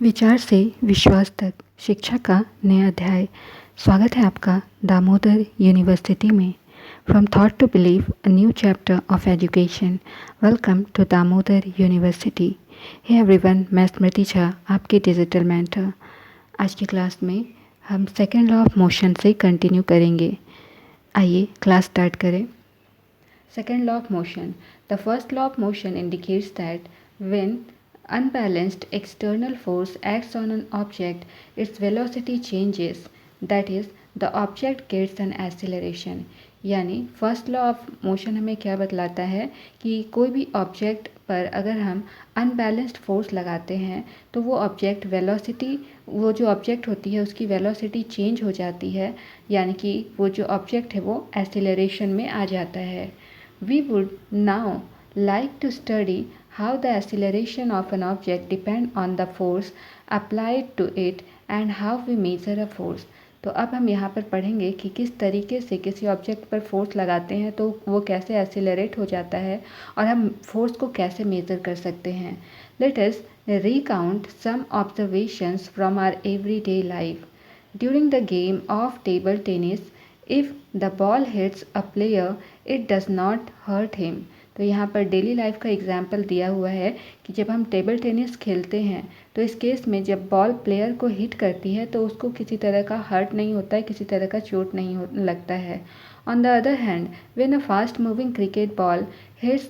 विचार से विश्वास तक शिक्षा का नया अध्याय। स्वागत है आपका दामोदर यूनिवर्सिटी में। From thought to believe, a new chapter of education. Welcome to Damodar University. Hey everyone, मैं स्मृति झा, आपकी डिजिटल मेंटर। आज की क्लास में हम सेकेंड लॉ ऑफ मोशन से कंटिन्यू करेंगे। आइए क्लास स्टार्ट करें। Second law of motion. The first law of motion indicates that when unbalanced external force acts on an object, its velocity changes. That is, the object gets an acceleration. यानी first law of motion हमें क्या बतलाता है कि कोई भी object पर अगर हम अनबैलेंस्ड फोर्स लगाते हैं तो वो ऑब्जेक्ट वेलोसिटी, वो जो ऑब्जेक्ट होती है उसकी वेलोसिटी चेंज हो जाती है, यानी कि वो जो ऑब्जेक्ट है वो एक्सीलरेशन में आ जाता है। We would now like to study how the acceleration of an object depends on the force applied to it and how we measure a force. तो अब हम यहाँ पर पढ़ेंगे कि किस तरीके से किसी ऑब्जेक्ट पर फोर्स लगाते हैं तो वो कैसे एक्सीलरेट हो जाता है और हम फोर्स को कैसे मेज़र कर सकते हैं। Let us recount some observations from our everyday life. During the game of table tennis, if the ball hits a player, it does not hurt him. तो यहाँ पर डेली लाइफ का एग्जाम्पल दिया हुआ है कि जब हम टेबल टेनिस खेलते हैं तो इस केस में जब बॉल प्लेयर को हिट करती है तो उसको किसी तरह का हर्ट नहीं होता है, किसी तरह का चोट नहीं लगता है। On the other hand, when a fast-moving cricket ball hits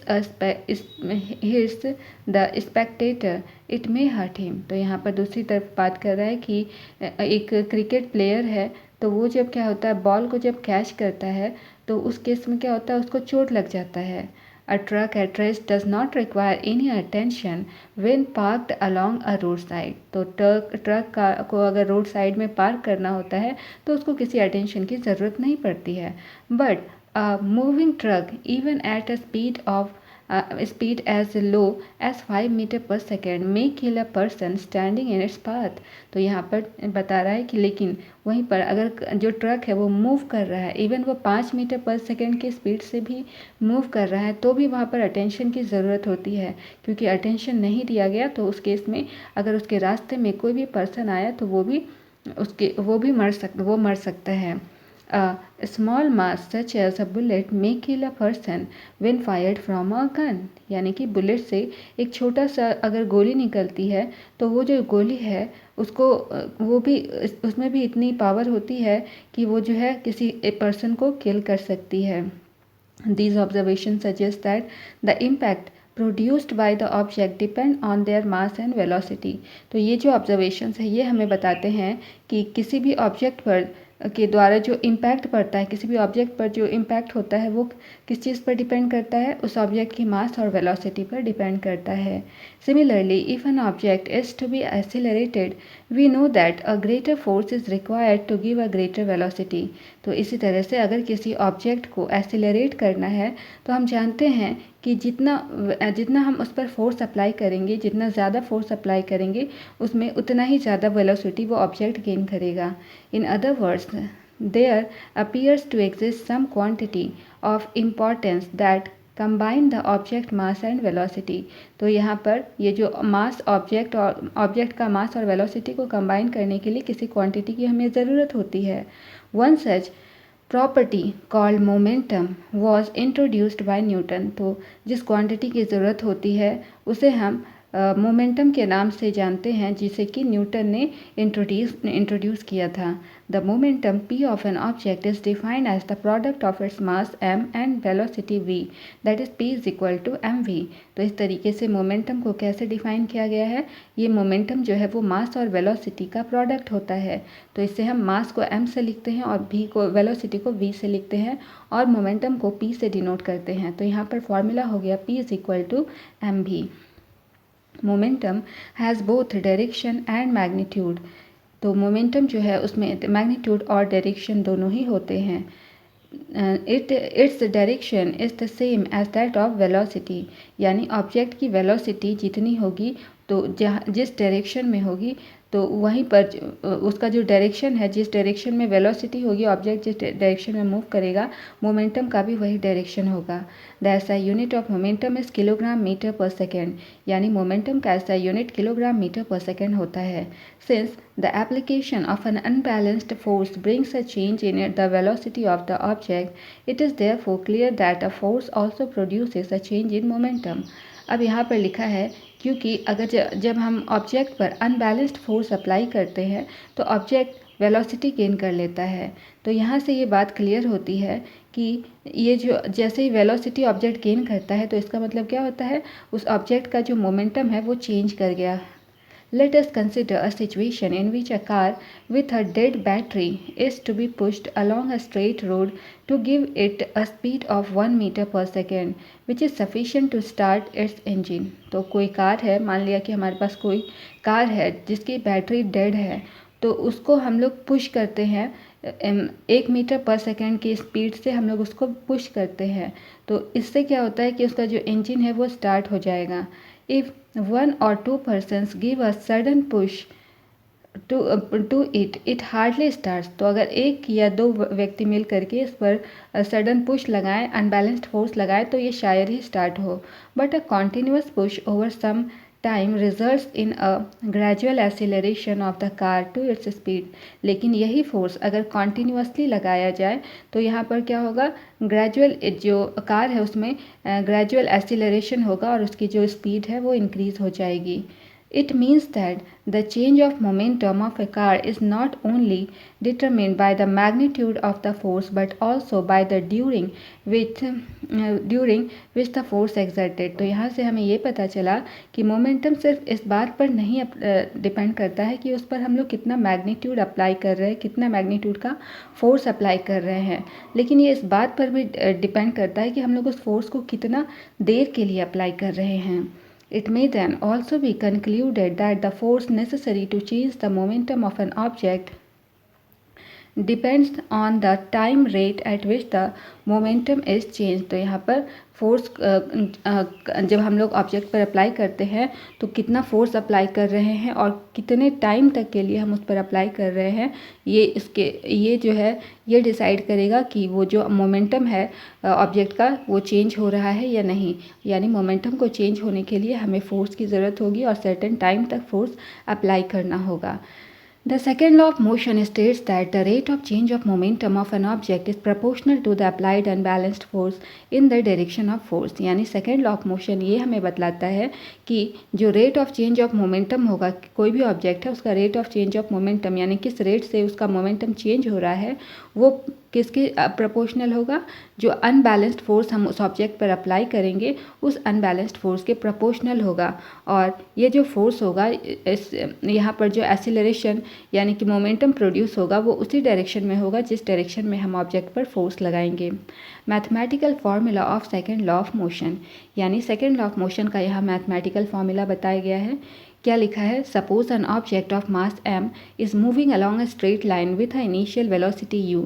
the spectator, it may hurt him. तो यहाँ पर दूसरी तरफ बात कर रहा है कि एक क्रिकेट प्लेयर है तो वो जब क्या होता है, बॉल को जब कैच करता है तो उस केस में क्या होता है, उसको चोट लग जाता है। A truck at rest does not require any attention when parked along a roadside. तो ट्रक को अगर रोड साइड में पार्क करना होता है तो उसको किसी अटेंशन की ज़रूरत नहीं पड़ती है। But a moving truck, even at a speed as low as 5 metre per second, may kill a person standing in its path. तो यहाँ पर बता रहा है कि लेकिन वहीं पर अगर जो ट्रक है वो मूव कर रहा है, इवन वो 5 मीटर पर सेकेंड की स्पीड से भी मूव कर रहा है, तो भी वहाँ पर अटेंशन की ज़रूरत होती है, क्योंकि अटेंशन नहीं दिया गया तो उस केस में अगर उसके रास्ते में कोई भी पर्सन आया तो वो मर सकता है। A small mass such as a bullet may kill a person when fired from a gun. यानी कि बुलेट से एक छोटा सा अगर गोली निकलती है तो वो जो गोली है उसको उसमें भी इतनी पावर होती है कि वो जो है किसी पर्सन को किल कर सकती है। These observations suggest that the impact produced by the object depend on their mass and velocity. तो ये जो observations है ये हमें बताते हैं कि किसी भी ऑब्जेक्ट पर के द्वारा जो इम्पैक्ट पड़ता है, किसी भी ऑब्जेक्ट पर जो इम्पैक्ट होता है वो किस चीज़ पर डिपेंड करता है, उस ऑब्जेक्ट की मास और वेलोसिटी पर डिपेंड करता है। Similarly, if an object is to be accelerated, we know that a greater force is required to give a greater velocity. तो इसी तरह से अगर किसी ऑब्जेक्ट को एक्सीलरेट करना है तो हम जानते हैं कि जितना हम उस पर फोर्स अप्लाई करेंगे, जितना ज़्यादा फोर्स अप्लाई करेंगे उसमें उतना ही ज़्यादा वेलोसिटी वो ऑब्जेक्ट गेन करेगा। In other words, there appears to exist some quantity of importance that combine the object mass and velocity. तो यहाँ पर ये जो मास ऑब्जेक्ट का मास और वेलोसिटी को कंबाइन करने के लिए किसी क्वांटिटी की हमें ज़रूरत होती है। One such property called momentum was introduced by Newton. तो जिस क्वांटिटी की ज़रूरत होती है उसे हम मोमेंटम के नाम से जानते हैं, जिसे कि न्यूटन ने इंट्रोड्यूस किया था। The momentum p of an object is defined as the product of its mass m and velocity v, that is p is equal to mv। तो इस तरीके से मोमेंटम को कैसे डिफाइन किया गया है, ये मोमेंटम जो है वो मास और वेलोसिटी का प्रोडक्ट होता है। तो इससे हम मास को m से लिखते हैं और वेलोसिटी को v से लिखते हैं और मोमेंटम को p से डिनोट करते हैं। तो यहाँ पर फॉर्मूला हो गया p is equal to mv। Momentum has both direction and magnitude. तो मोमेंटम जो है उसमें मैग्नीट्यूड और डायरेक्शन दोनों ही होते हैं। Its direction is the same as that of velocity, यानी ऑब्जेक्ट की वेलोसिटी जितनी होगी तो जिस डायरेक्शन में होगी तो वहीं पर उसका जो डायरेक्शन है, जिस डायरेक्शन में वेलोसिटी होगी, ऑब्जेक्ट जिस डायरेक्शन में मूव करेगा, मोमेंटम का भी वही डायरेक्शन होगा। The SI unit of momentum is kilogram metre per second, यानी मोमेंटम का SI unit kilogram metre per second होता है। Since the application of an unbalanced force brings a change in the velocity of the object, it is therefore clear that a force also produces a change in momentum. अब यहाँ पर लिखा है क्योंकि अगर जब हम ऑब्जेक्ट पर अनबैलेंस्ड फोर्स अप्लाई करते हैं तो ऑब्जेक्ट वेलोसिटी गेन कर लेता है। तो यहाँ से ये बात क्लियर होती है कि ये जो जैसे ही वेलोसिटी ऑब्जेक्ट गेन करता है तो इसका मतलब क्या होता है, उस ऑब्जेक्ट का जो मोमेंटम है वो चेंज कर गया। Let us consider a situation in which a car with a dead battery is to be pushed along a straight road to give it a speed of 1 meter per second, which is sufficient to start its engine. तो कोई car है, मान लिया कि हमारे पास कोई car है जिसकी बैटरी डेड है, तो उसको हम लोग पुश करते हैं 1 मीटर पर सेकेंड की स्पीड से हम लोग उसको पुश करते हैं। तो इससे क्या होता है कि उसका जो इंजन है वो स्टार्ट हो जाएगा। If 1 or 2 persons give a sudden push to it hardly starts। तो अगर एक या दो व्यक्ति मिल करके इस पर सडन पुश लगाएं, अनबैलेंस्ड फोर्स लगाएं, तो ये शायद ही स्टार्ट हो। But a continuous push over some time results in a gradual acceleration of the car to its speed. लेकिन यही फोर्स अगर कॉन्टिन्यूसली लगाया जाए तो यहाँ पर क्या होगा, ग्रेजुअल जो कार है उसमें ग्रेजुअल एक्सीलरेशन होगा और उसकी जो स्पीड है वो इंक्रीज़ हो जाएगी। It means that the change of momentum of a car is not only determined by the magnitude of the force but also by the during which the force exerted। तो यहाँ से हमें ये पता चला कि मोमेंटम सिर्फ इस बात पर नहीं डिपेंड करता है कि उस पर हम लोग कितना मैग्नीट्यूड अप्लाई कर रहे हैं, कितना मैग्नीट्यूड का फोर्स अप्लाई कर रहे हैं, लेकिन ये इस बात पर भी डिपेंड करता है कि हम लोग उस फोर्स को कितना देर के लिए अप्लाई कर रहे हैं। It may then also be concluded that the force necessary to change the momentum of an object depends on the time rate at which the momentum is changed। तो यहाँ पर फोर्स जब हम लोग ऑब्जेक्ट पर अप्लाई करते हैं तो कितना फोर्स अप्लाई कर रहे हैं और कितने टाइम तक के लिए हम उस पर अप्लाई कर रहे हैं, ये जो है ये डिसाइड करेगा कि वो जो मोमेंटम है ऑब्जेक्ट का वो चेंज हो रहा है या नहीं। यानी मोमेंटम को चेंज होने के लिए हमें फोर्स की ज़रूरत होगी और सर्टेन टाइम तक फोर्स अप्लाई करना होगा। The second law of motion states that the rate of change of momentum of an object is proportional to the applied unbalanced force in the direction of force। यानी second law of motion ये हमें बतलाता है कि जो rate of change of momentum होगा, कोई भी object है उसका rate of change of momentum यानी किस रेट से उसका मोमेंटम चेंज हो रहा है वो किसके प्रोपोर्शनल होगा, जो अनबैलेंस्ड फोर्स हम उस ऑब्जेक्ट पर अप्लाई करेंगे उस अनबैलेंस्ड फोर्स के प्रोपोर्शनल होगा। और ये जो फोर्स होगा इस यहाँ पर जो एक्सीलरेशन यानी कि मोमेंटम प्रोड्यूस होगा वो उसी डायरेक्शन में होगा जिस डायरेक्शन में हम ऑब्जेक्ट पर फोर्स लगाएंगे। Mathematical formula of second law of motion, यानी सेकेंड लॉ ऑफ मोशन का यहाँ मैथमेटिकल फार्मूला बताया गया है। क्या लिखा है, suppose N object of mass m is moving along a straight line with an initial velocity u.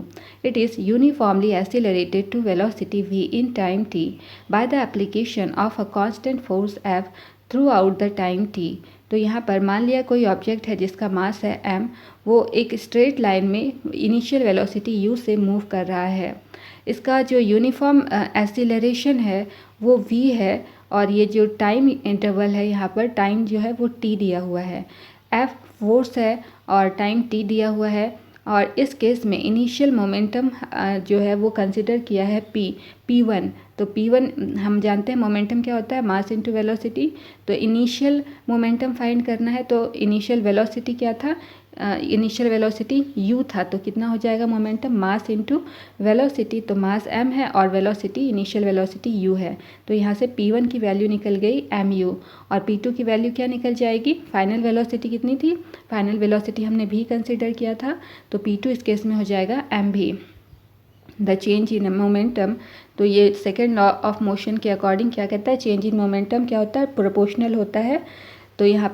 It is uniformly accelerated to velocity v in time t by the application of a constant force F throughout the time t। तो यहाँ पर मान लिया कोई object है जिसका मास है m, वो एक स्ट्रेट लाइन में इनिशियल वेलोसिटी u से मूव कर रहा है। इसका जो यूनिफॉर्म एक्सीलरेशन है वो v है और ये जो टाइम इंटरवल है यहाँ पर टाइम जो है वो t दिया हुआ है, f फोर्स है और टाइम t दिया हुआ है। और इस केस में इनिशियल मोमेंटम जो है वो कंसिडर किया है p1। तो p1 हम जानते हैं मोमेंटम क्या होता है, मास इनटू वेलोसिटी। तो इनिशियल मोमेंटम फाइंड करना है तो इनिशियल वेलोसिटी क्या था, इनिशियल वेलोसिटी u था। तो कितना हो जाएगा मोमेंटम, मास इनटू वेलोसिटी। तो मास m है और वेलोसिटी इनिशियल वेलोसिटी u है। तो यहाँ से p1 की वैल्यू निकल गई mu और p2 की वैल्यू क्या निकल जाएगी, फाइनल वेलोसिटी कितनी थी, फाइनल वेलोसिटी हमने भी कंसिडर किया था तो p2 इस केस में हो जाएगा mv। The change in momentum, तो ये सेकेंड लॉ ऑफ मोशन के अकॉर्डिंग क्या कहता है, चेंज इन मोमेंटम क्या होता है, प्रोपोर्शनल होता है तो यहाँ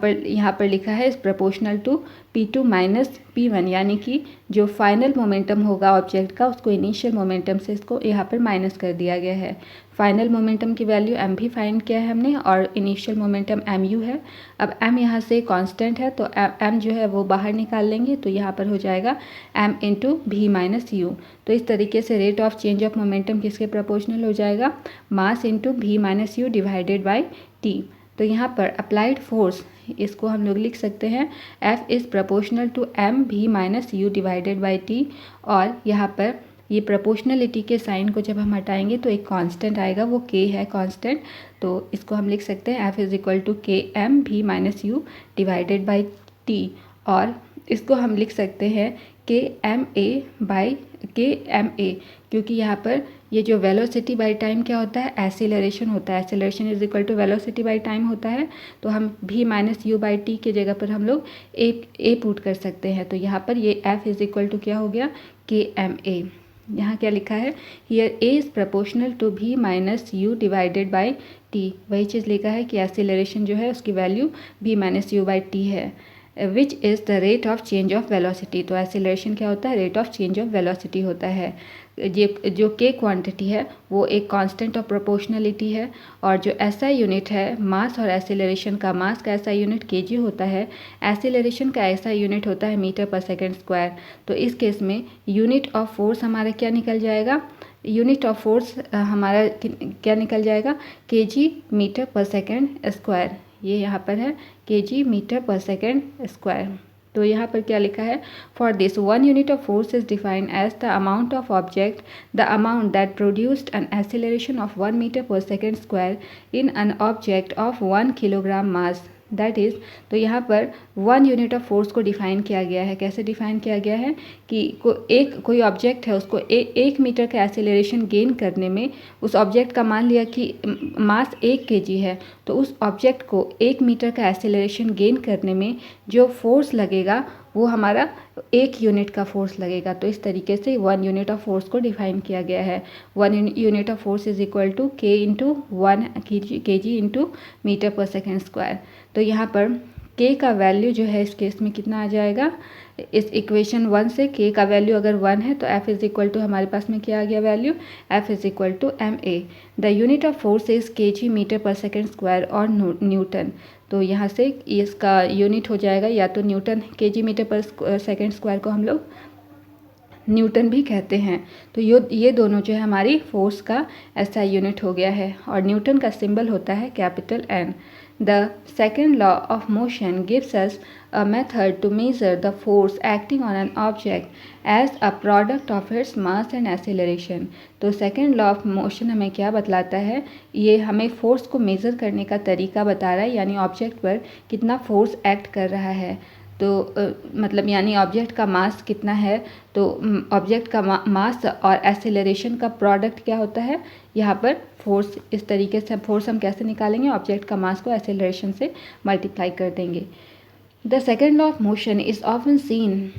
पर लिखा है is proportional to p2 minus p1, यानी कि जो फाइनल मोमेंटम होगा ऑब्जेक्ट का उसको इनिशियल मोमेंटम से इसको यहाँ पर माइनस कर दिया गया है। फाइनल मोमेंटम की वैल्यू m भी फाइंड किया है हमने और इनिशियल मोमेंटम mu है। अब m यहाँ से कांस्टेंट है तो m जो है वो बाहर निकाल लेंगे तो यहाँ पर हो जाएगा m into v minus you. तो इस तरीके से rate of change of momentum किसके प्रोपोर्शनल हो जाएगा, mass into v minus u divided by t। तो यहाँ पर अप्लाइड फोर्स इसको हम लोग लिख सकते हैं F is proportional to m v minus u divided by t। और यहाँ पर ये प्रोपोर्शनलिटी के साइन को जब हम हटाएंगे तो एक कांस्टेंट आएगा, वो k है कांस्टेंट, तो इसको हम लिख सकते हैं F is equal to k m v minus u divided by t। और इसको हम लिख सकते हैं k m a by k m a, क्योंकि यहाँ पर ये जो वेलोसिटी बाई टाइम क्या होता है, एसिलरेशन होता है। Acceleration is equal to velocity by time होता है। तो हम v minus you by t के जगह पर हम लोग a पुट कर सकते हैं। तो यहाँ पर ये f इज इक्वल टू क्या हो गया, k m a। यहाँ क्या लिखा है, here a is proportional to v minus u divided by t। वही चीज़ लिखा है कि एसिलरेशन जो है उसकी value v minus you by t है, which is the rate of change of velocity. तो एसिलरेशन क्या होता है, rate of change of velocity होता है। ये जो के क्वांटिटी है वो एक कांस्टेंट ऑफ प्रोपोर्शनलिटी है, और जो एसआई यूनिट है मास और एसिलरेशन का, मास का एसआई यूनिट केजी होता है, एसिलरेशन का एसआई यूनिट होता है मीटर पर सेकेंड स्क्वायर। तो इस केस में यूनिट ऑफ फोर्स हमारा क्या निकल जाएगा, यूनिट ऑफ फोर्स हमारा क्या निकल जाएगा, KG metre per second square. ये यहाँ पर है KG metre per second square. तो यहाँ पर क्या लिखा है, for this 1 unit of force is defined as the amount of object the amount that produced an acceleration of 1 metre per second square in an object of 1 kilogram mass, that is. तो यहाँ पर 1 unit of force को define किया गया है। कैसे define किया गया है कि कोई ऑब्जेक्ट है उसको 1 मीटर का एक्सेलरेशन गेन करने में, उस ऑब्जेक्ट का मान लिया कि मास 1 kg है, तो उस ऑब्जेक्ट को 1 मीटर का एक्सेलरेशन गेन करने में जो फोर्स लगेगा वो हमारा 1 यूनिट का फोर्स लगेगा। तो इस तरीके से 1 यूनिट ऑफ फोर्स को डिफाइन किया गया है। 1 unit of force is equal to k into 1 kg into metre per second square. तो यहाँ पर k का वैल्यू जो है इस केस में कितना आ जाएगा, इस इक्वेशन 1 से k का वैल्यू अगर 1 है तो f इज़ इक्वल टू हमारे पास में क्या आ गया value, f is equal to ma। The unit of force is kg metre per second square और न्यूटन। तो यहाँ से इसका यूनिट हो जाएगा या तो newton, kg metre per second square को हम लोग न्यूटन भी कहते हैं। तो ये दोनों जो है हमारी फोर्स का एसआई यूनिट हो गया है, और न्यूटन का सिंबल होता है capital N। The second law of motion gives us a method to measure the force acting on an object as a product of its mass and acceleration। तो second law of motion हमें क्या बतलाता है, ये हमें force को measure करने का तरीका बता रहा है, यानी ऑब्जेक्ट पर कितना फोर्स एक्ट कर रहा है। तो मतलब यानी ऑब्जेक्ट का मास कितना है, तो ऑब्जेक्ट का मास और एक्सेलरेशन का प्रोडक्ट क्या होता है, यहाँ पर फोर्स। इस तरीके से फोर्स हम कैसे निकालेंगे, ऑब्जेक्ट का मास को एक्सेलरेशन से मल्टीप्लाई कर देंगे। The second law of motion is often seen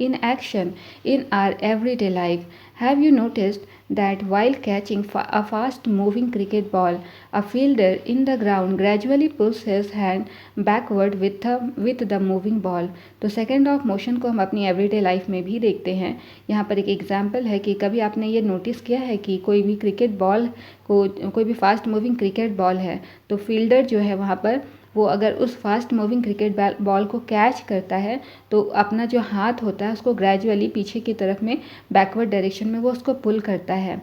in action in our everyday life. Have you noticed that while catching a fast moving cricket ball, a fielder in the ground gradually pulls his hand backward with the moving ball? तो second of motion को हम अपनी everyday life में भी देखते हैं। यहाँ पर एक एग्जाम्पल है कि कभी आपने ये नोटिस किया है कि कोई भी क्रिकेट बॉल को, कोई भी फास्ट मूविंग क्रिकेट बॉल है, तो फील्डर जो है वहाँ पर वो अगर उस फास्ट मूविंग क्रिकेट बॉल को कैच करता है तो अपना जो हाथ होता है उसको ग्रेजुअली पीछे की तरफ में बैकवर्ड डायरेक्शन में वो उसको पुल करता है।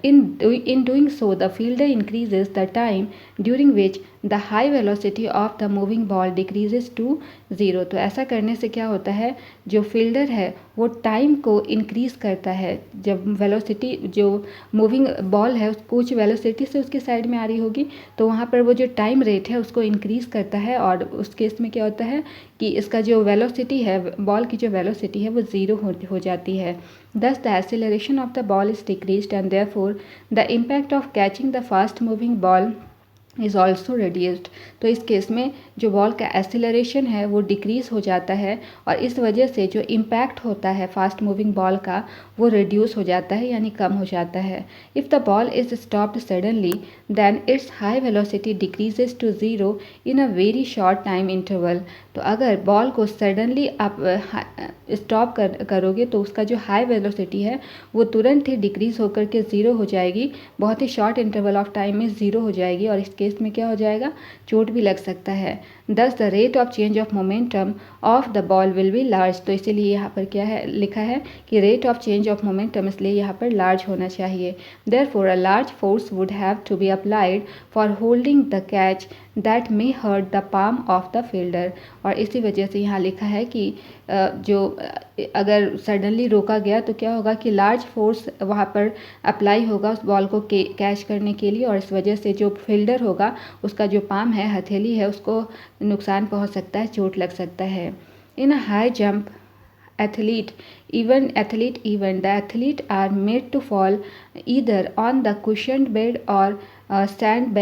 In doing so, the fielder increases the time during which the high velocity of the moving ball decreases to 0। तो ऐसा करने से क्या होता है, जो फील्डर है वो टाइम को इंक्रीज़ करता है। जब वेलोसिटी, जो मूविंग बॉल है कुछ वेलोसिटी से उसकी साइड में आ रही होगी, तो वहाँ पर वो जो टाइम रेट है उसको इंक्रीज़ करता है, और उस केस में क्या होता है कि इसका जो वेलोसिटी है, बॉल की जो वेलोसिटी है वो 0 हो जाती है। Thus the acceleration of the ball is decreased and therefore the impact of catching the fast moving ball is also reduced. तो इस केस में जो बॉल का एक्सीलरेशन है वो डिक्रीज़ हो जाता है और इस वजह से जो इम्पैक्ट होता है फास्ट मूविंग बॉल का वो रिड्यूस हो जाता है यानी कम हो जाता है। If the ball is stopped suddenly then its high velocity decreases to zero in a very short time interval. तो अगर बॉल को सडनली आप स्टॉप करोगे तो उसका जो हाई वेलोसिटी है वो तुरंत ही डिक्रीज़ होकर के ज़ीरो हो जाएगी, बहुत ही शॉर्ट इंटरवल ऑफ टाइम में ज़ीरो हो जाएगी और इस केस में क्या हो जाएगा, चोट भी लग सकता है। Thus the rate of change of momentum of the ball will be large. तो इसीलिए यहाँ पर क्या है लिखा है कि rate of change of momentum इसलिए यहाँ पर लार्ज होना चाहिए। Therefore a large force would have to be applied for holding the catch that may hurt the palm of the fielder. और इसी वजह से यहाँ लिखा है कि अगर सडनली रोका गया तो क्या होगा कि लार्ज फोर्स वहाँ पर अप्लाई होगा उस बॉल को कैच करने के लिए और इस वजह से जो फील्डर होगा उसका जो पाम है, हथेली है, उसको नुकसान पहुँच सकता है, चोट लग सकता है। In a high jump athlete event the athlete are made to fall either on the cushioned bed or a sand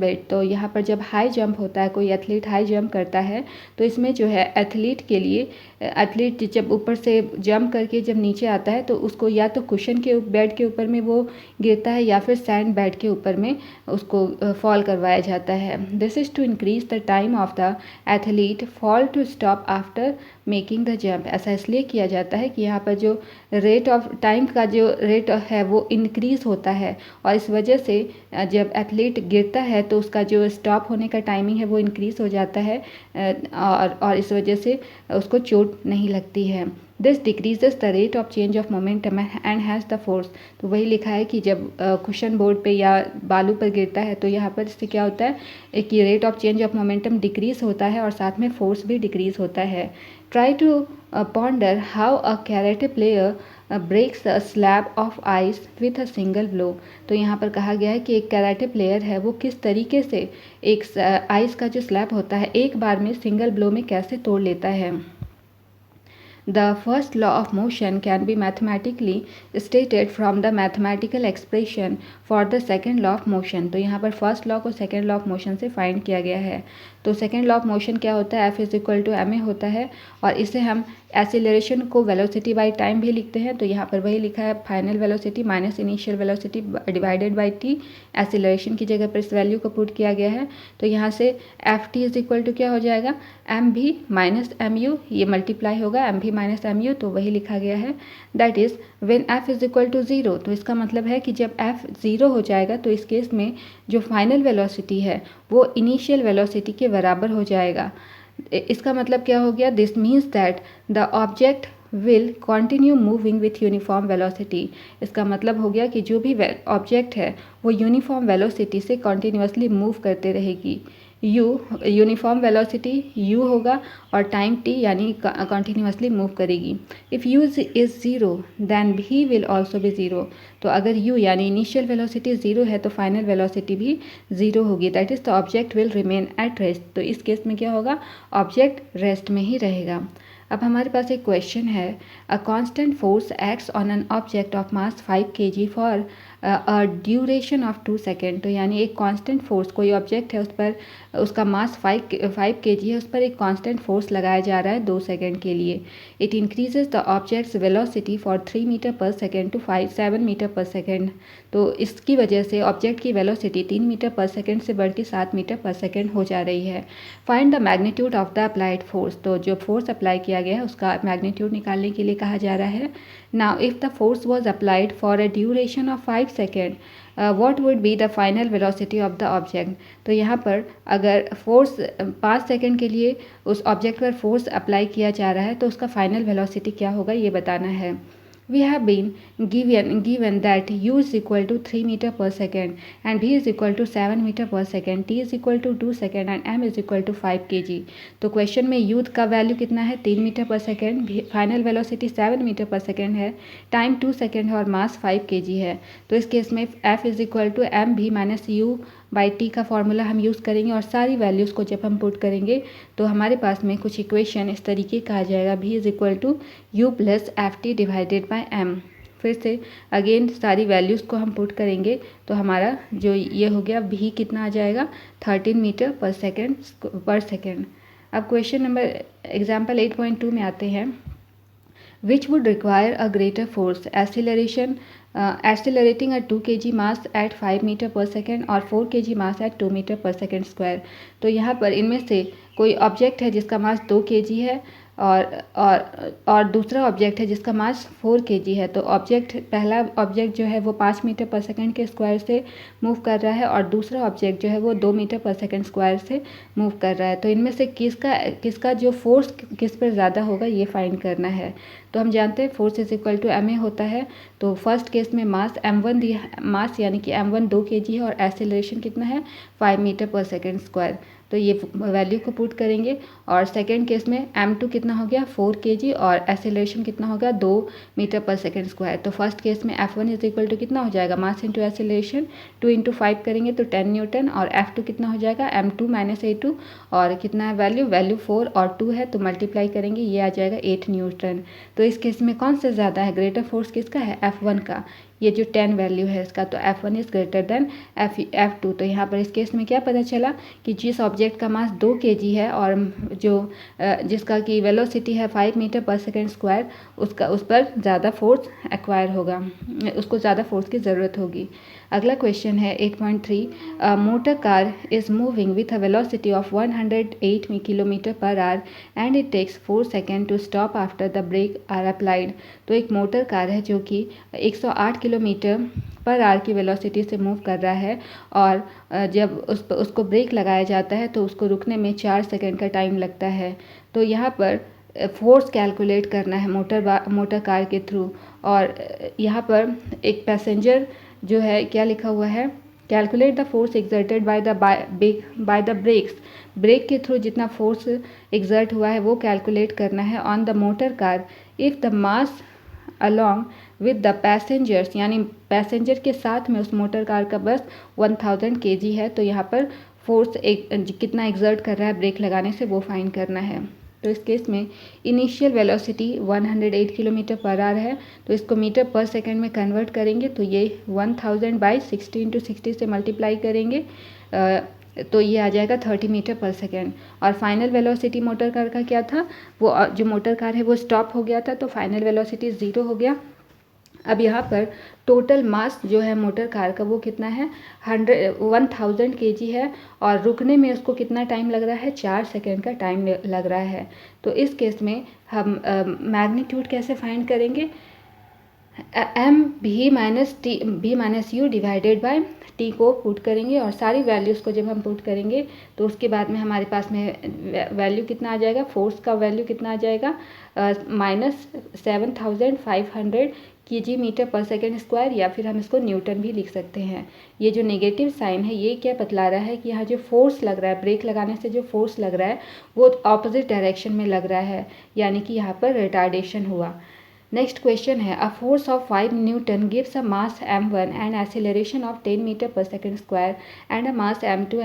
bed। तो यहाँ पर जब हाई जंप होता है, कोई एथलीट हाई जंप करता है तो इसमें जो है एथलीट के लिए, एथलीट जब ऊपर से जंप करके जब नीचे आता है तो उसको या तो कुशन के बेड के ऊपर में वो गिरता है या फिर सैंड बेड के ऊपर में उसको फॉल करवाया जाता है। This is to increase the time of the athlete fall to stop after making the jump. ऐसा इसलिए किया जाता है कि यहाँ पर जो रेट ऑफ टाइम का जो रेट है वो इंक्रीज़ होता है और इस वजह से जब एथलीट गिरता है तो उसका जो स्टॉप होने का टाइमिंग है वो इंक्रीज़ हो जाता है और इस वजह से उसको चोट नहीं लगती है। This decreases the rate of change of momentum and has the force. तो वही लिखा है कि जब कुशन बोर्ड पे या बालू पर गिरता है तो यहाँ पर इससे क्या होता है कि rate of change of momentum decrease होता है और साथ में फोर्स भी डिक्रीज़ होता है। Try to ponder how a karate player breaks a slab of ice with a single blow. तो यहाँ पर कहा गया है कि एक कैरेटे प्लेयर है वो किस तरीके से एक आइस का जो स्लैब होता है एक बार में सिंगल ब्लो में कैसे तोड़ लेता है। The first law of motion can be mathematically stated from the mathematical expression for the second law of motion। तो यहाँ पर फर्स्ट लॉ को सेकेंड लॉ ऑफ मोशन से फाइंड किया गया है। तो सेकेंड लॉ ऑफ मोशन क्या होता है, F is equal to ma होता है और इसे हम एक्सीलरेशन को वेलोसिटी बाई टाइम भी लिखते हैं। तो यहाँ पर वही लिखा है final velocity minus initial velocity divided by T. Acceleration की जगह पर इस वैल्यू को पुट किया गया है। तो यहाँ से F T is equal to क्या हो जाएगा, M V minus M U, ये मल्टीप्लाई होगा M V minus M U. तो वही लिखा गया है that is when F is equal to zero. तो इसका मतलब है कि जब एफ ज़ीरो हो जाएगा तो इस केस में जो फाइनल वेलोसिटी है वो इनिशियल वेलोसिटी के बराबर हो जाएगा। इसका मतलब क्या हो गया, this means that the object will continue moving with uniform velocity. इसका मतलब हो गया कि जो भी ऑब्जेक्ट है वो यूनिफॉर्म वेलोसिटी से कंटिन्यूअसली मूव करते रहेगी। यू यूनिफॉर्म वेलोसिटी यू होगा और टाइम टी यानी कंटिन्यूअसली मूव करेगी। If U is zero then V will also be zero. तो अगर यू यानी इनिशियल वेलोसिटी ज़ीरो है तो फाइनल वेलोसिटी भी ज़ीरो होगी, that is the object will remain at rest. तो इस केस में क्या होगा, ऑब्जेक्ट रेस्ट में ही रहेगा। अब हमारे पास एक क्वेश्चन है, a constant force acts on an object of mass 5 kg for a duration of 2 second. तो यानी एक कांस्टेंट फोर्स, कोई ऑब्जेक्ट है उस पर उसका मास 5 kg है, उस पर एक कांस्टेंट फोर्स लगाया जा रहा है 2 सेकेंड के लिए। It increases the object's velocity for 3 metre per second to 7 metre per second. तो इसकी वजह से ऑब्जेक्ट की वेलोसिटी 3 मीटर पर सेकेंड से बढ़ के 7 मीटर पर सेकेंड हो जा रही है। Find the magnitude of the applied force. तो जो फोर्स अप्लाई किया गया है उसका मैग्नीट्यूड निकालने के लिए कहा जा रहा है। Now if the force was applied for a duration of 5 second what would be the final velocity of the object. तो यहाँ पर अगर फोर्स 5 सेकेंड के लिए उस ऑब्जेक्ट पर फोर्स अप्लाई किया जा रहा है तो उसका फाइनल वेलोसिटी क्या होगा ये बताना है। We have been given that u is equal to 3 meter per second and v is equal to 7 meter per second, t is equal to 2 second and m is equal to 5 kg। तो question में u का value कितना है 3 metre per second, final velocity 7 metre per second है, time 2 second है और मास 5 kg है। तो इस केस में f is equal to M V minus you by T का फॉर्मूला हम यूज़ करेंगे और सारी वैल्यूज़ को जब हम पुट करेंगे तो हमारे पास में कुछ इक्वेशन इस तरीके का आ जाएगा, V is equal to U plus F T divided by M. फिर से अगेन सारी वैल्यूज़ को हम पुट करेंगे तो हमारा जो ये हो गया v कितना आ जाएगा 13 मीटर पर सेकेंड। अब क्वेश्चन नंबर एग्जाम्पल 8.2 में आते हैं। which would require a greater force, accelerating a 2 kg mass at 5 meter per second और 4 kg mass at 2 meter per second square। तो यहाँ पर इनमें से कोई ऑब्जेक्ट है जिसका मास 2 kg है और दूसरा ऑब्जेक्ट है जिसका मास 4 kg है। तो पहला ऑब्जेक्ट जो है वो 5 मीटर पर सेकंड के स्क्वायर से मूव कर रहा है और दूसरा ऑब्जेक्ट जो है वो 2 मीटर पर सेकंड स्क्वायर से मूव कर रहा है। तो इनमें से किसका जो फोर्स किस पर ज़्यादा होगा ये फाइंड करना है। तो हम जानते हैं force is equal to ma होता है। तो फर्स्ट केस में मास m1 दिया, मास यानी कि m1 2 kg है और एक्सेलरेशन कितना है 5 मीटर पर सेकेंड स्क्वायर। तो ये वैल्यू को पुट करेंगे और सेकेंड केस में m2 कितना हो गया 4 kg और एक्सेलरेशन कितना होगा 2 मीटर पर सेकेंड स्क्वायर। तो फर्स्ट केस में F1 इज इक्वल टू कितना हो जाएगा मास इंटू एक्सेलरेशन 2 इंटू 5 करेंगे तो 10 न्यूटन और F2 कितना हो जाएगा m2 माइनस a2 और कितना है वैल्यू 4 और 2 है तो मल्टीप्लाई करेंगे ये आ जाएगा 8 न्यूटन। तो इस केस में कौन सा ज़्यादा है, ग्रेटर फोर्स किसका है F1 का। ये जो 10 वैल्यू है इसका तो F1 is greater than F2। तो यहाँ पर इस केस में क्या पता चला कि जिस ऑब्जेक्ट का मास 2 kg है और जिसका कि वेलोसिटी है 5 मीटर पर सेकेंड स्क्वायर उस पर ज़्यादा फोर्स एक्वायर होगा, उसको ज़्यादा फोर्स की ज़रूरत होगी। अगला क्वेश्चन है 8.3। Motor car is moving with a velocity of 108 kilometre per hour and it takes 4 second to stop after the brake are applied. तो एक मोटर कार है जो कि 108 किलोमीटर पर आवर की वेलोसिटी से मूव कर रहा है और जब उसको ब्रेक लगाया जाता है तो उसको रुकने में 4 सेकेंड का टाइम लगता है। तो यहाँ पर फोर्स कैलकुलेट करना है मोटर कार के थ्रू और यहाँ पर एक पैसेंजर जो है क्या लिखा हुआ है, calculate the force exerted by the brakes. Brake के थ्रू जितना फोर्स एक्सर्ट हुआ है वो कैलकुलेट करना है on the motor car if the mass along with the passengers, यानी पैसेंजर के साथ में उस मोटर कार का बस 1000 kg है। तो यहाँ पर फोर्स कितना एक्सर्ट कर रहा है ब्रेक लगाने से वो फाइंड करना है। तो इस केस में initial velocity 108 kilometre per our है तो इसको मीटर पर सेकंड में कन्वर्ट करेंगे तो ये 1000 बाई 60 इंटू 60 से मल्टीप्लाई करेंगे तो ये आ जाएगा 30 मीटर पर सेकेंड। और फाइनल वेलोसिटी मोटर कार का क्या था, वो जो मोटर कार है वो स्टॉप हो गया था तो फाइनल वेलोसिटी 0 हो गया। अब यहाँ पर टोटल मास जो है मोटर कार का वो कितना है 1000 kg है और रुकने में उसको कितना टाइम लग रहा है 4 सेकेंड का टाइम लग रहा है। तो इस केस में हम मैग्नीट्यूड कैसे फाइंड करेंगे, M V minus u divided by T को पुट करेंगे और सारी वैल्यूज़ को जब हम पुट करेंगे तो उसके बाद में हमारे पास में वैल्यू कितना आ जाएगा, फोर्स का वैल्यू कितना आ जाएगा -7500 kg metre per second square या फिर हम इसको न्यूटन भी लिख सकते हैं। ये जो नेगेटिव साइन है ये क्या बतला रहा है कि यहाँ जो फोर्स लग रहा है ब्रेक लगाने से जो फोर्स लग रहा है वो ऑपोजिट डायरेक्शन में लग रहा है, यानी कि यहाँ पर रिटार्डेशन हुआ। नेक्स्ट क्वेश्चन है a force of 5 newton gives a mass m1 and acceleration of 10 metre per second square and a mass m2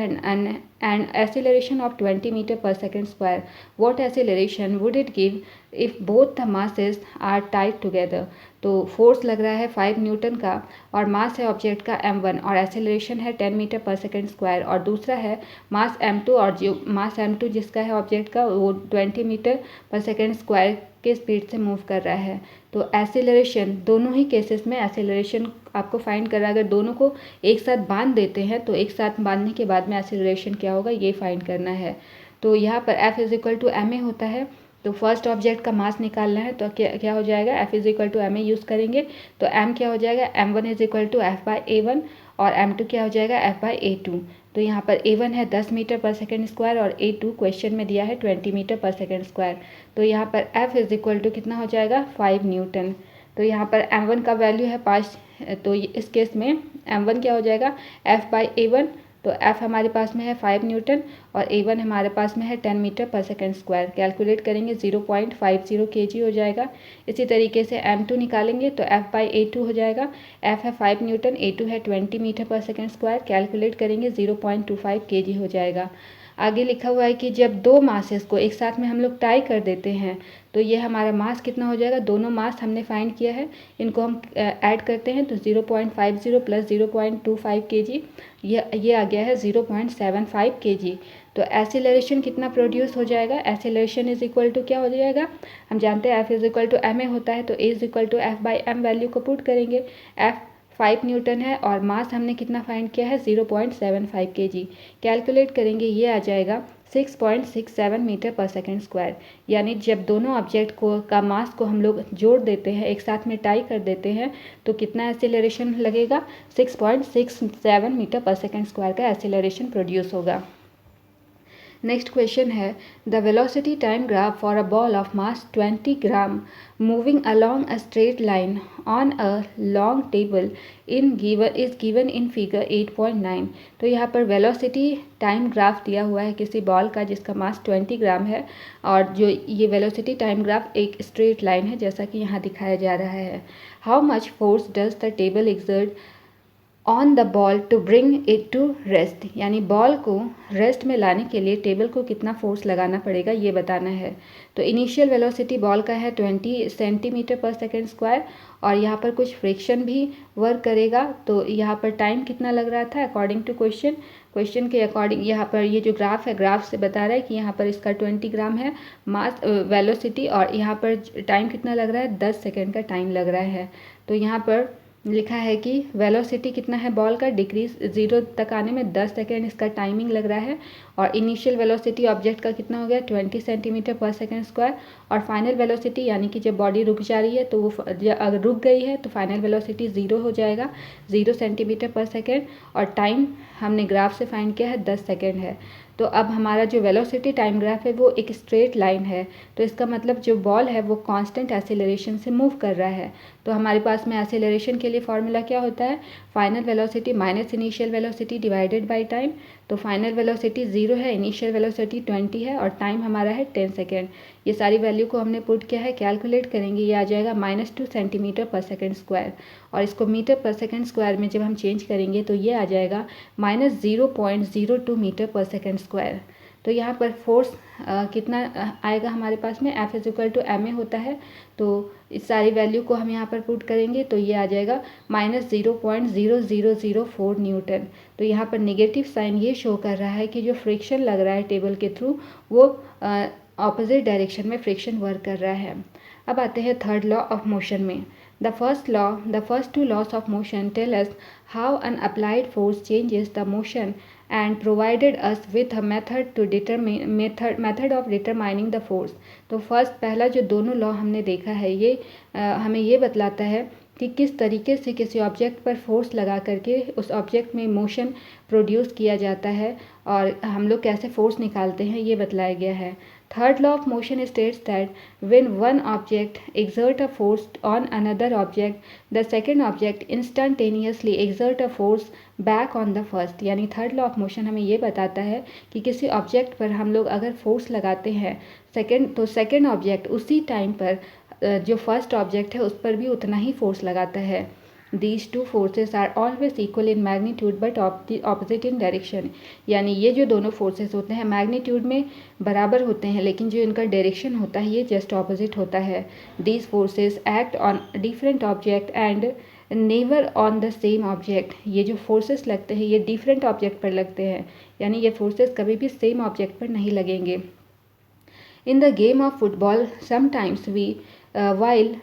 and acceleration of 20 meter per second square. What acceleration would it give if both the masses are tied together? तो force लग रहा है 5 Newton का और मास है object का m1 और acceleration है 10 मीटर पर सेकेंड स्क्वायर और दूसरा है मास m2 और जो मास m2 जिसका है ऑब्जेक्ट का वो 20 मीटर पर सेकेंड स्क्वायर के स्पीड से मूव कर रहा है। तो एक्सेलरेशन दोनों ही केसेस में एक्सेलरेशन आपको फाइंड करना, अगर दोनों को एक साथ बांध देते हैं तो एक साथ बांधने के बाद में एक्सेलरेशन क्या होगा ये फाइंड करना है। तो यहाँ पर F is equal to ma होता है तो फर्स्ट ऑब्जेक्ट का मास निकालना है तो क्या हो जाएगा F is equal to ma use करेंगे तो m क्या हो जाएगा m1 is equal to F by a1 और m2 क्या हो जाएगा F बाई a2। तो यहाँ पर a1 है 10 मीटर पर सेकेंड स्क्वायर और a2 क्वेश्चन में दिया है 20 मीटर पर सेकेंड स्क्वायर। तो यहाँ पर F इज इक्वल टू कितना हो जाएगा 5 न्यूटन। तो यहाँ पर m1 का वैल्यू है 5 तो इस केस में m1 क्या हो जाएगा F बाई a1 तो F हमारे पास में है 5 न्यूटन और a1 हमारे पास में है 10 metre per second square. Calculate करेंगे 0.50 kg हो जाएगा। इसी तरीके से m2 निकालेंगे तो F बाई a2 हो जाएगा। F है 5 न्यूटन, a2 है 20 metre per second square. Calculate करेंगे 0.25 kg हो जाएगा। आगे लिखा हुआ है कि जब दो मासेस को एक साथ में हम लोग टाई कर देते हैं तो ये हमारा मास कितना हो जाएगा। दोनों मास हमने फाइंड किया है, इनको हम ऐड करते हैं तो 0.50 प्लस 0.25 kg, ये आ गया है 0.75 kg। तो एसिलरेशन कितना प्रोड्यूस हो जाएगा। एसिलरेशन इज इक्वल टू क्या हो जाएगा, हम जानते हैं F is equal to ma होता है, तो A is equal to F/m value को पुट करेंगे। F 5 न्यूटन है और मास हमने कितना फाइंड किया है 0.75 kg। कैलकुलेट करेंगे, ये आ जाएगा 6.67 मीटर पर सेकेंड स्क्वायर। यानी जब दोनों ऑब्जेक्ट को का मास को हम लोग जोड़ देते हैं, एक साथ में टाई कर देते हैं, तो कितना एसिलरेशन लगेगा, 6.67 मीटर पर सेकेंड स्क्वायर का एसिलरेशन प्रोड्यूस होगा। नेक्स्ट क्वेश्चन है, the velocity time graph for a ball of mass 20 gram moving along a straight line on a long table is given in figure 8.9। तो यहाँ पर velocity time graph दिया हुआ है किसी बॉल का जिसका मास 20 ग्राम है, और जो ये वेलोसिटी टाइम ग्राफ एक स्ट्रेट लाइन है जैसा कि यहाँ दिखाया जा रहा है। How much force does the table exert on the ball to bring it to rest, यानी बॉल को रेस्ट में लाने के लिए टेबल को कितना फोर्स लगाना पड़ेगा ये बताना है। तो इनिशियल वेलोसिटी बॉल का है 20 सेंटीमीटर पर सेकेंड स्क्वायर, और यहाँ पर कुछ फ्रिक्शन भी वर्क करेगा। तो यहाँ पर टाइम कितना लग रहा था अकॉर्डिंग टू क्वेश्चन के अकॉर्डिंग, यहाँ पर ये जो ग्राफ है ग्राफ से बता रहा है कि यहाँ पर इसका 20 ग्राम है मास वेलोसिटी, और यहाँ पर टाइम कितना लग रहा है 10 सेकेंड का टाइम लग रहा है। तो यहाँ पर लिखा है कि वेलोसिटी कितना है बॉल का, डिक्रीज 0 तक आने में 10 सेकेंड इसका टाइमिंग लग रहा है, और इनिशियल वेलोसिटी ऑब्जेक्ट का कितना हो गया 20 सेंटीमीटर पर सेकेंड स्क्वायर, और फाइनल वेलोसिटी यानी कि जब बॉडी रुक जा रही है तो वो अगर रुक गई है तो फाइनल वेलोसिटी 0 हो जाएगा, 0 सेंटीमीटर पर सेकेंड, और टाइम हमने ग्राफ से फाइंड किया है 10 सेकेंड है। तो अब हमारा जो वेलोसिटी टाइम ग्राफ है वो एक स्ट्रेट लाइन है, तो इसका मतलब जो बॉल है वो कांस्टेंट एसिलरेशन से मूव कर रहा है। तो हमारे पास में एसिलरेशन के लिए फॉर्मूला क्या होता है, final velocity minus initial velocity divided by time. तो फाइनल वेलोसिटी 0 है, इनिशियल वेलोसिटी 20 है, और टाइम हमारा है 10 सेकेंड। ये सारी वैल्यू को हमने पुट किया है, कैलकुलेट करेंगे, ये आ जाएगा -2 सेंटीमीटर पर सेकेंड स्क्वायर, और इसको मीटर पर सेकेंड स्क्वायर में जब हम चेंज करेंगे तो ये आ जाएगा -0.02 मीटर पर सेकेंड स्क्वायर। तो यहाँ पर फोर्स कितना आएगा हमारे पास में, F is equal to ma होता है, तो इस सारी वैल्यू को हम यहाँ पर पुट करेंगे तो ये आ जाएगा -0.0004 न्यूटन। तो यहाँ पर नेगेटिव साइन ये शो कर रहा है कि जो फ्रिक्शन लग रहा है टेबल के थ्रू वो ऑपोजिट डायरेक्शन में फ्रिक्शन वर्क कर रहा है। अब आते हैं थर्ड लॉ ऑफ मोशन में। The first two laws of motion tell us how an applied force changes the motion and provided us with a method of determining the force। तो पहला जो दोनों लॉ हमने देखा है ये हमें ये बतलाता है कि किस तरीके से किसी ऑब्जेक्ट पर फोर्स लगा करके उस ऑब्जेक्ट में मोशन प्रोड्यूस किया जाता है और हम लोग कैसे फोर्स निकालते हैं ये बतलाया गया है। Third law of motion states that when one object exerts a force on another object, the second object instantaneously exerts a force back on the first। यानी थर्ड लॉ ऑफ मोशन हमें ये बताता है कि किसी ऑब्जेक्ट पर हम लोग अगर फोर्स लगाते हैं सेकेंड ऑब्जेक्ट उसी टाइम पर जो फर्स्ट ऑब्जेक्ट है उस पर भी उतना ही फोर्स लगाता है। These two forces are always equal in magnitude but opposite in direction। यानी ये जो दोनों फोर्सेस होते हैं मैग्नीट्यूड में बराबर होते हैं लेकिन जो इनका डायरेक्शन होता है ये जस्ट ऑपोजिट होता है। These forces act on different object and never on the same object। ये जो फोर्सेस लगते हैं ये डिफरेंट ऑब्जेक्ट पर लगते हैं, यानी ये फोर्सेस कभी भी सेम ऑब्जेक्ट पर नहीं लगेंगे। In the game of football, sometimes we while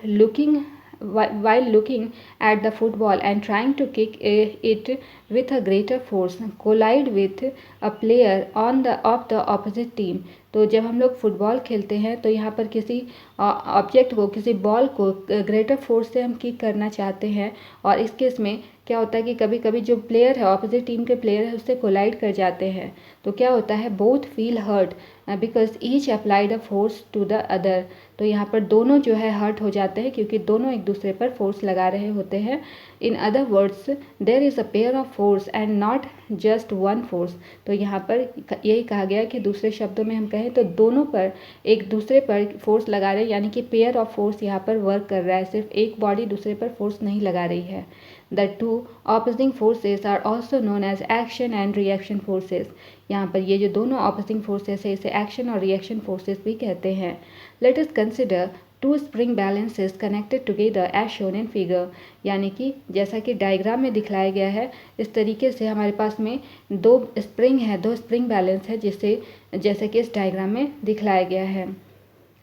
looking at the football and trying to kick it with a greater force collide with a player of the opposite team। तो जब हम लोग football खेलते हैं तो यहाँ पर किसी ऑब्जेक्ट को किसी बॉल को ग्रेटर फोर्स से हम किक करना चाहते हैं, और इस केस में क्या होता है कि कभी कभी जो प्लेयर है ऑपोजिट टीम के प्लेयर है उससे कोलाइड कर जाते हैं। तो क्या होता है both feel hurt because each applied a force to the other. तो यहाँ पर दोनों जो है हर्ट हो जाते हैं क्योंकि दोनों एक दूसरे पर फोर्स लगा रहे होते हैं। In other words there is a pair of force and not just one force. तो यहाँ पर यही कहा गया कि दूसरे शब्दों में हम कहें तो दोनों पर एक दूसरे पर फोर्स लगा रहे हैं, यानी कि पेयर ऑफ फोर्स यहाँ पर वर्क कर रहा है, सिर्फ एक बॉडी दूसरे पर फोर्स नहीं लगा रही है। The two opposing forces are also known as action and reaction forces. यहाँ पर ये जो दोनों ऑपोजिंग फोर्सेस है इसे एक्शन और रिएक्शन फोर्सेस भी कहते हैं। Let us consider two spring balances connected together as shown in figure. यानी कि जैसा कि डायग्राम में दिखलाया गया है इस तरीके से हमारे पास में दो स्प्रिंग बैलेंस है जिसे जैसे कि इस डायग्राम में दिखलाया गया है।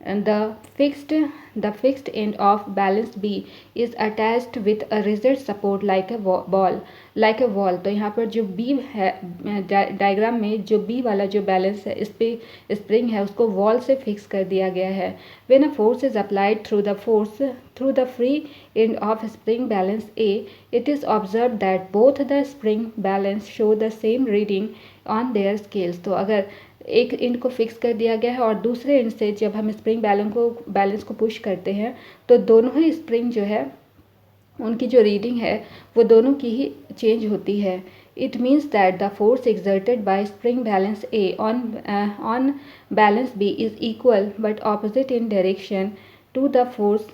The fixed end of balance B is attached with a rigid support like a wall। तो यहाँ पर जो B है डायग्राम में जो B वाला जो बैलेंस है इस पे स्प्रिंग है उसको वॉल से फिक्स कर दिया गया है। When a force is applied through the free end of spring balance A, it is observed that both the spring balance show the same reading on their scales। तो अगर एक एंड को fix कर दिया गया है और दूसरे एंड से जब हम स्प्रिंग बैलेंस को पुश करते हैं तो दोनों ही स्प्रिंग जो है उनकी जो रीडिंग है वो दोनों की ही चेंज होती है। It means that the force exerted by spring balance A on balance B is equal but opposite in direction to the force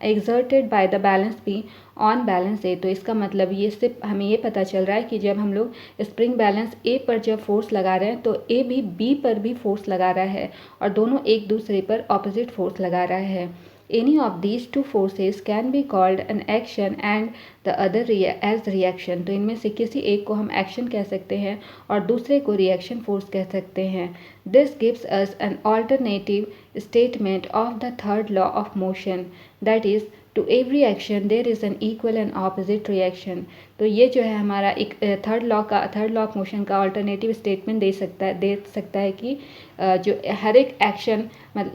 exerted by the balance B on balance A. तो इसका मतलब ये से हमें ये पता चल रहा है कि जब हम लोग स्प्रिंग बैलेंस ए पर जब फोर्स लगा रहे हैं तो ए भी बी पर भी फोर्स लगा रहा है और दोनों एक दूसरे पर ऑपोजिट फोर्स लगा रहा है। Any of these two forces can be called an action and the other as reaction। तो इनमें से किसी एक को हम एक्शन कह सकते हैं और दूसरे को रिएक्शन फोर्स कह सकते हैं। This gives us an alternative statement of the third law of motion, that is to every action there is an equal and opposite reaction। तो ये जो है हमारा एक थर्ड लॉ ऑफ मोशन का अल्टरनेटिव स्टेटमेंट दे सकता है कि जो हर एक एक्शन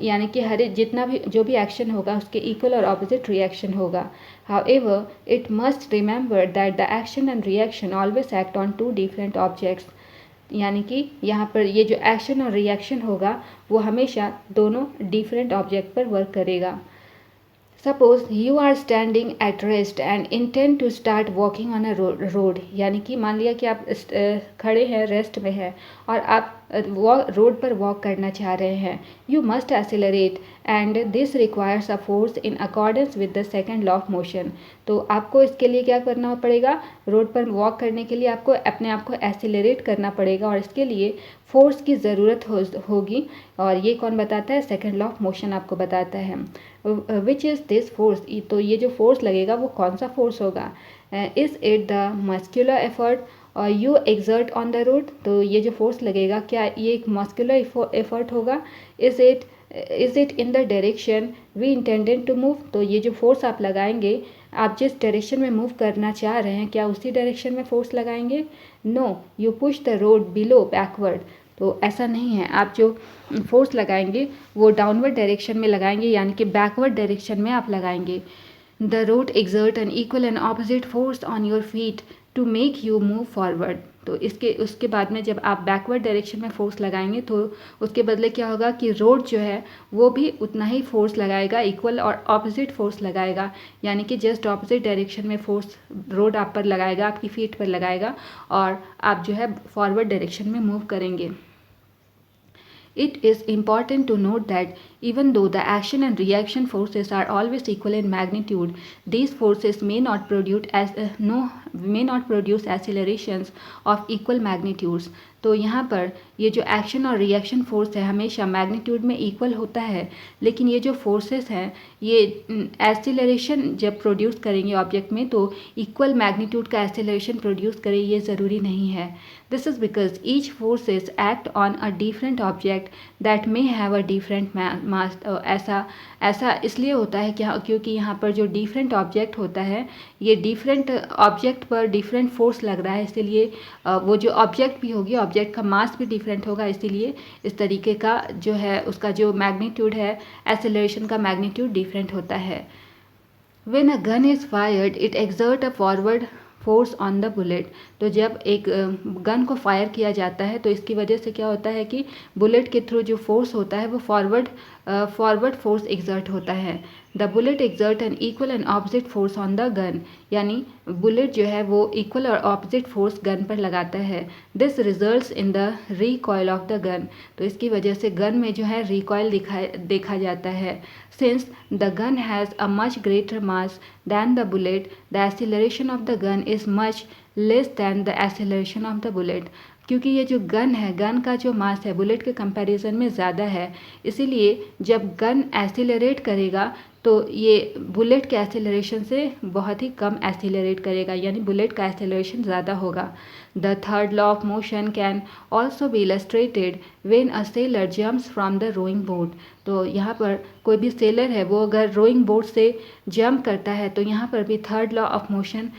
यानी कि हर एक जितना भी जो भी एक्शन होगा उसके इक्वल और ऑपोजिट रिएक्शन होगा। However, it must remember that the action and reaction always act on two different objects। यानी कि यहाँ पर ये जो एक्शन और रिएक्शन होगा वो हमेशा दोनों डिफरेंट ऑब्जेक्ट पर वर्क करेगा। Suppose you are standing at rest and intend to start walking on a road. यानी कि मान लिया कि आप खड़े हैं रेस्ट में है और आप रोड पर वॉक करना चाह रहे हैं। You must accelerate and this requires a force in accordance with the second law of motion. तो आपको इसके लिए क्या करना पड़ेगा, रोड पर वॉक करने के लिए आपको अपने आप को एक्सेलरेट करना पड़ेगा और इसके लिए फोर्स की ज़रूरत होगी। और ये कौन बताता है, सेकेंड लॉ ऑफ मोशन आपको बताता है। विच इज़ दिस फोर्स, तो ये जो फोर्स लगेगा वो कौन सा फोर्स होगा। Is it the muscular effort or you exert on the road. तो ये जो फोर्स लगेगा क्या ये एक मस्कुलर एफर्ट होगा। Is it in the direction we intended to move. तो ये जो फोर्स आप लगाएंगे आप जिस डायरेक्शन में मूव करना चाह रहे हैं क्या उसी डायरेक्शन में फोर्स लगाएंगे। No, you push the road below backward. तो ऐसा नहीं है, आप जो फोर्स लगाएंगे वो डाउनवर्ड डायरेक्शन में लगाएंगे यानी कि बैकवर्ड डायरेक्शन में आप लगाएंगे। The road exert an equal and opposite force on your feet to make you move forward. तो उसके बाद में जब आप बैकवर्ड डायरेक्शन में फोर्स लगाएंगे तो उसके बदले क्या होगा कि रोड जो है वो भी उतना ही फोर्स लगाएगा, इक्वल और ऑपोजिट फोर्स लगाएगा। यानी कि जस्ट ऑपोजिट डायरेक्शन में फोर्स रोड आप पर लगाएगा, आपकी फीट पर लगाएगा और आप जो है फॉरवर्ड डायरेक्शन में मूव करेंगे। It is important to note that even though the action and reaction forces are always equal in magnitude, these forces may not produce accelerations of equal magnitudes। तो यहाँ पर ये जो एक्शन और reaction force है हमेशा magnitude में equal होता है, लेकिन ये जो फोर्सेस हैं ये एक्सीलरेशन जब प्रोड्यूस करेंगे ऑब्जेक्ट में तो इक्वल मैग्नीट्यूड का एक्सीलरेशन प्रोड्यूस करे ये ज़रूरी नहीं है। This is because each forces act on a different object that may have a different mass. ऐसा इसलिए होता है क्योंकि यहाँ पर जो डिफरेंट ऑब्जेक्ट होता है ये डिफरेंट ऑब्जेक्ट पर डिफरेंट फोर्स लग रहा है, इसीलिए वो जो ऑब्जेक्ट भी होगी ऑब्जेक्ट का मास भी डिफरेंट होगा, इसीलिए इस तरीके का जो है उसका जो मैग्नीट्यूड है एक्सेलरेशन का मैग्नीट्यूड डिफरेंट होता है। When a gun is fired, it exerts a forward force on the bullet। तो जब एक गन को फायर किया जाता है तो इसकी वजह से क्या होता है कि बुलेट के थ्रू जो फोर्स होता है वो फॉरवर्ड फोर्स एग्जर्ट होता है। The bullet exert an equal and opposite force on the gun, यानी बुलेट जो है वो इक्वल और ऑपोजिट फोर्स गन पर लगाता है। This results in the recoil of the gun, तो इसकी वजह से गन में जो है रिकॉयल देखा जाता है। Since the gun has a much greater mass than the bullet, the acceleration of the gun is much less than the acceleration of the bullet. क्योंकि ये जो गन है, गन का जो मास है बुलेट के कंपैरिजन में ज़्यादा है, इसीलिए जब गन एक्सीलरेट करेगा तो ये बुलेट के एक्सेलरेशन से बहुत ही कम एक्सीलरेट करेगा, यानी बुलेट का एक्सेलरेशन ज़्यादा होगा। The third law of motion can also be illustrated when a sailor jumps from the rowing boat. तो यहाँ पर कोई भी सेलर है वो अगर रोइंग बोट से जंप करता है तो यहाँ पर भी थर्ड लॉ ऑफ मोशन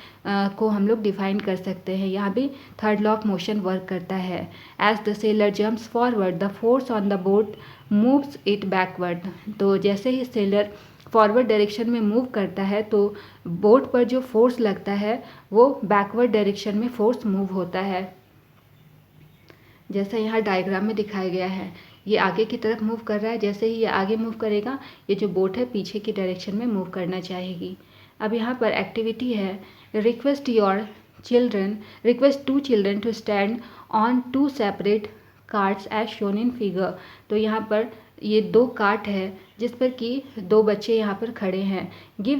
को हम लोग डिफाइन कर सकते हैं। यहाँ भी third law of motion work करता है। As the sailor jumps forward the force on the boat moves it backward. तो जैसे ही सेलर फॉरवर्ड डायरेक्शन में मूव करता है तो बोट पर जो फोर्स लगता है वो बैकवर्ड डायरेक्शन में फोर्स मूव होता है। जैसा यहाँ डायग्राम में दिखाया गया है, ये आगे की तरफ मूव कर रहा है, जैसे ही ये आगे मूव करेगा ये जो बोट है पीछे की डायरेक्शन में मूव करना चाहेगी। अब यहाँ पर एक्टिविटी है, request to children to stand on two separate cards as shown in figure. तो यहाँ पर ये दो कार्ट है जिस पर कि दो बच्चे यहाँ पर खड़े हैं। Give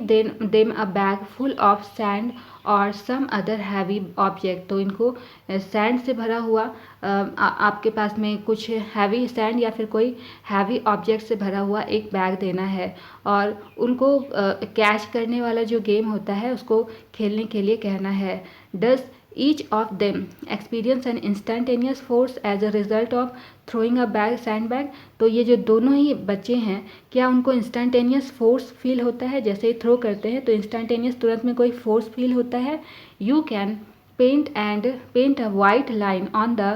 them a bag full of sand और सम अदर हैवी ऑब्जेक्ट। तो इनको सैंड से भरा हुआ आपके पास में कुछ हैवी सैंड या फिर कोई हैवी ऑब्जेक्ट से भरा हुआ एक बैग देना है और उनको कैच करने वाला जो गेम होता है उसको खेलने के लिए कहना है। Does each of them experience an instantaneous force as a result of throwing a sandbag। तो ये जो दोनों ही बच्चे हैं क्या उनको इंस्टेंटेनियस फोर्स फील होता है? जैसे ही थ्रो करते हैं तो इंस्टेंटेनियस तुरंत में कोई फोर्स फील होता है। You can paint a white line on the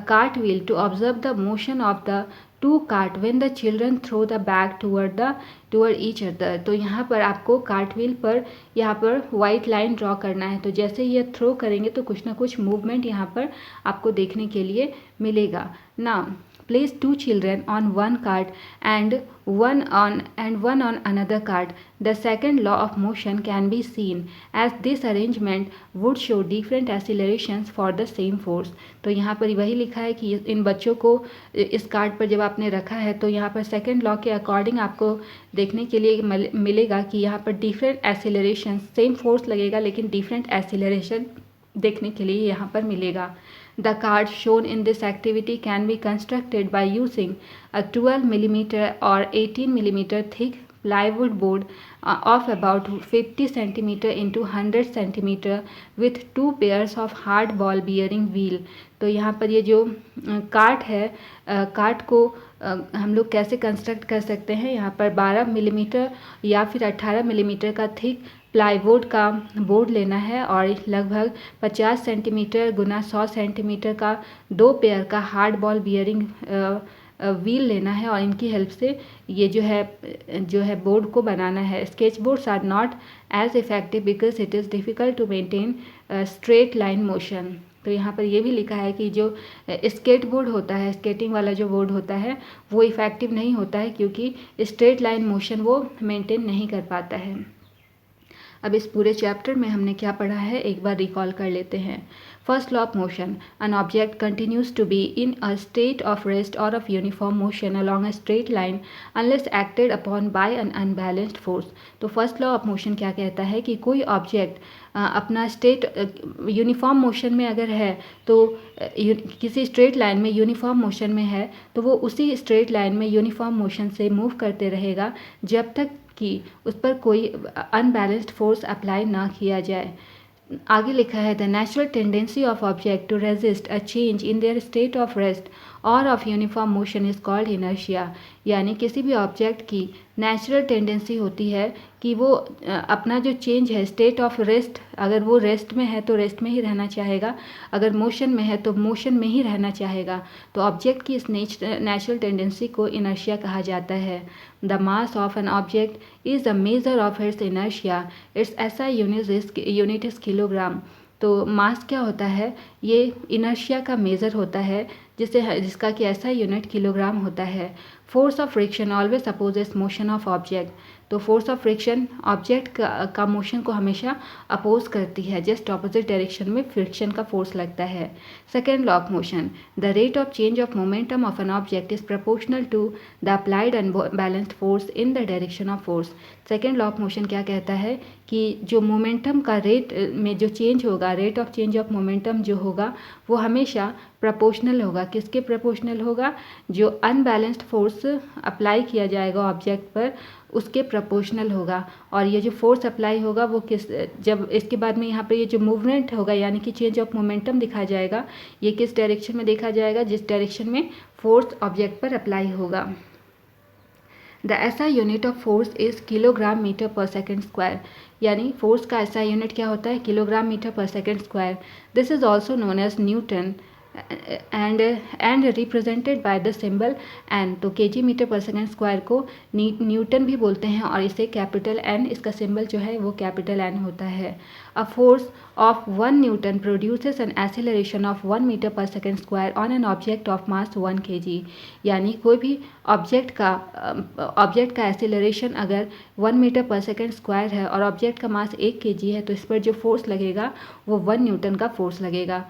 cartwheel to observe the motion of the two cart when the children throw the bag toward each other। तो यहाँ पर आपको कार्टव्हील पर यहाँ पर वाइट लाइन ड्रॉ करना है। तो जैसे ये थ्रो करेंगे तो कुछ ना कुछ मूवमेंट यहाँ पर आपको देखने के लिए मिलेगा। Now place two children on one cart and one on another cart। The second law of motion can be seen as this arrangement would show different accelerations for the same force। तो यहाँ पर वही लिखा है कि इन बच्चों को इस कार्ट पर जब आपने रखा है तो यहाँ पर सेकेंड लॉ के अकॉर्डिंग आपको देखने के लिए मिलेगा कि यहाँ पर डिफरेंट एक्सेलरेशन, सेम फोर्स लगेगा लेकिन डिफरेंट एक्सेलरेशन देखने के लिए यहाँ पर मिलेगा। The cards shown in this activity can be constructed by using a 12 mm or 18 mm thick plywood board of about 50 cm into 100 cm with two pairs of hard ball bearing wheel। तो यहाँ पर ये जो cart है, cart को हम लोग कैसे कंस्ट्रक्ट कर सकते हैं, यहाँ पर 12 मिलीमीटर या फिर 18 मिलीमीटर का थिक प्लाईवुड का बोर्ड लेना है और लगभग 50 सेंटीमीटर गुना 100 सेंटीमीटर का दो पेयर का हार्ड बॉल बियरिंग व्हील लेना है और इनकी हेल्प से ये जो है बोर्ड को बनाना है। Skate boards are not as effective because it is difficult to maintain straight line motion. तो यहाँ पर ये भी लिखा है कि जो स्केट बोर्ड होता है, स्केटिंग वाला जो बोर्ड होता है वो इफ़ेक्टिव नहीं होता है क्योंकि स्ट्रेट लाइन मोशन वो मेंटेन नहीं कर पाता है। अब इस पूरे चैप्टर में हमने क्या पढ़ा है एक बार रिकॉल कर लेते हैं। First law of motion, an object continues to be in a state of rest or of uniform motion along a straight line unless acted upon by an unbalanced force. तो फर्स्ट लॉ ऑफ मोशन क्या कहता है कि कोई object अपना state uniform motion में अगर है तो किसी स्ट्रेट लाइन में यूनिफॉर्म मोशन में है तो वो उसी स्ट्रेट लाइन में यूनिफॉर्म मोशन से मूव करते रहेगा जब तक कि उस पर कोई अनबैलेंस्ड फोर्स अप्लाई ना किया जाए। आगे लिखा है the natural tendency of object to resist a change in their state of rest or of uniform motion is called inertia. यानी किसी भी ऑब्जेक्ट की नेचुरल टेंडेंसी होती है कि वो अपना जो चेंज है स्टेट ऑफ रेस्ट, अगर वो रेस्ट में है तो रेस्ट में ही रहना चाहेगा, अगर मोशन में है तो मोशन में ही रहना चाहेगा। तो ऑब्जेक्ट की इस नेचुरल टेंडेंसी को इनर्शिया कहा जाता है। The mass of an object is the measure of its inertia, it's SI unit is kilogram. तो मास क्या होता है, ये इनर्शिया का मेज़र होता है जिसका कि ऐसा यूनिट किलोग्राम होता है। Force of friction always opposes motion of object. तो फोर्स ऑफ फ्रिक्शन ऑब्जेक्ट का मोशन को हमेशा अपोज करती है, जस्ट ऑपोजिट डायरेक्शन में फ्रिक्शन का फोर्स लगता है। Second law of motion, the rate of change of momentum of an object is proportional to the applied unbalanced force in the direction of force. Second law of motion क्या कहता है कि जो momentum का rate में जो change होगा, rate of change of momentum जो होगा वो हमेशा प्रपोर्शनल होगा। किसके प्रपोर्शनल होगा, जो अनबैलेंस्ड फोर्स अप्लाई किया जाएगा ऑब्जेक्ट पर उसके प्रपोर्शनल होगा। और ये जो फोर्स अप्लाई होगा वो जब इसके बाद में यहाँ पर ये जो मूवमेंट होगा यानी कि चेंज ऑफ मोमेंटम दिखा जाएगा, ये किस डायरेक्शन में देखा जाएगा, जिस डायरेक्शन में फोर्स ऑब्जेक्ट पर अप्लाई होगा। The SI unit of force is kilogram metre per second square. यानी फोर्स का ऐसा यूनिट क्या होता है, kilogram metre per second square. This is also known as newton and represented by the symbol N. तो KG metre per second square को newton भी बोलते हैं और इसे कैपिटल एन, इसका सिंबल जो है वो कैपिटल एन होता है। A force of 1 newton produces an acceleration of 1 metre per second square on an object of mass 1 kg। यानी कोई भी ऑब्जेक्ट का एक्सेलरेशन अगर 1 मीटर पर सेकेंड स्क्वायर है और ऑब्जेक्ट का मास 1 kg है तो इस पर जो फोर्स लगेगा वो 1 न्यूटन का फोर्स लगेगा।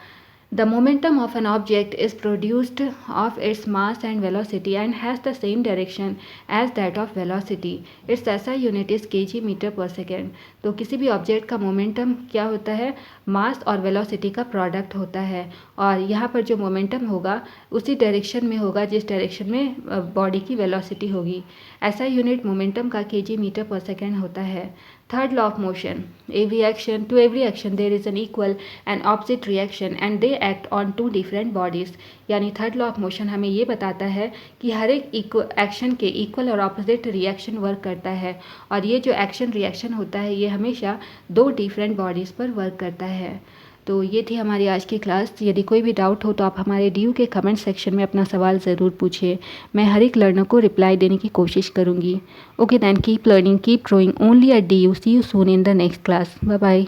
The momentum of an object is produced of its mass and velocity and has the same direction as that of velocity. Its SI unit is kg meter per second. तो किसी भी object का momentum क्या होता है, मास और velocity का product होता है और यहाँ पर जो मोमेंटम होगा उसी डायरेक्शन में होगा जिस डायरेक्शन में बॉडी की वेलोसिटी होगी। ऐसा यूनिट मोमेंटम का kg मीटर पर सेकेंड होता है। Third law of motion, every action there is an equal and opposite reaction and they act on two different bodies। यानी थर्ड लॉ ऑफ मोशन हमें ये बताता है कि हर एक एक्शन के इक्वल और ऑपोजिट रिएक्शन वर्क करता है और ये जो एक्शन रिएक्शन होता है ये हमेशा दो डिफरेंट बॉडीज़ पर वर्क करता है। तो ये थी हमारी आज की क्लास। यदि कोई भी डाउट हो तो आप हमारे DU के कमेंट सेक्शन में अपना सवाल ज़रूर पूछिए। मैं हर एक लर्नर को रिप्लाई देने की कोशिश करूँगी। Okay then, keep learning, keep growing only at DU। See you soon in the next class. Bye bye.